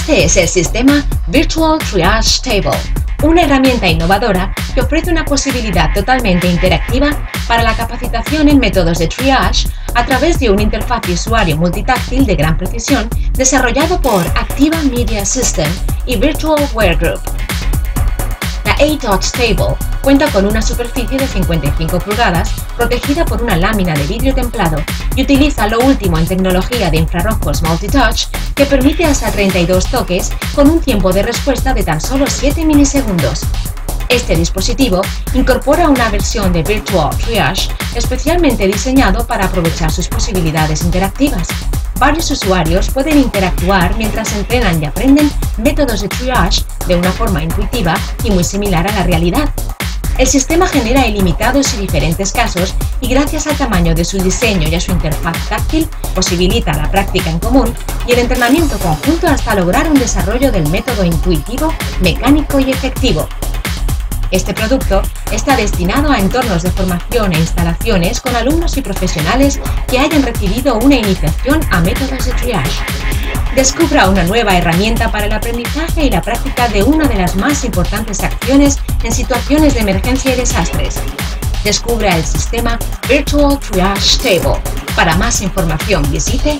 Este es el sistema Virtual Triage Table, una herramienta innovadora que ofrece una posibilidad totalmente interactiva para la capacitación en métodos de triage a través de una interfaz de usuario multitáctil de gran precisión desarrollado por Activa Media System y Virtual Ware Group. La A-Touch Table cuenta con una superficie de 55 pulgadas protegida por una lámina de vidrio templado y utiliza lo último en tecnología de infrarrojos multitouch que permite hasta 32 toques con un tiempo de respuesta de tan solo 7 milisegundos. Este dispositivo incorpora una versión de Virtual Triage especialmente diseñado para aprovechar sus posibilidades interactivas. Varios usuarios pueden interactuar mientras entrenan y aprenden métodos de triage de una forma intuitiva y muy similar a la realidad. El sistema genera ilimitados y diferentes casos y gracias al tamaño de su diseño y a su interfaz táctil posibilita la práctica en común y el entrenamiento conjunto hasta lograr un desarrollo del método intuitivo, mecánico y efectivo. Este producto está destinado a entornos de formación e instalaciones con alumnos y profesionales que hayan recibido una iniciación a métodos de triage. Descubra una nueva herramienta para el aprendizaje y la práctica de una de las más importantes acciones en situaciones de emergencia y desastres. Descubra el sistema Virtual Triage Table. Para más información visite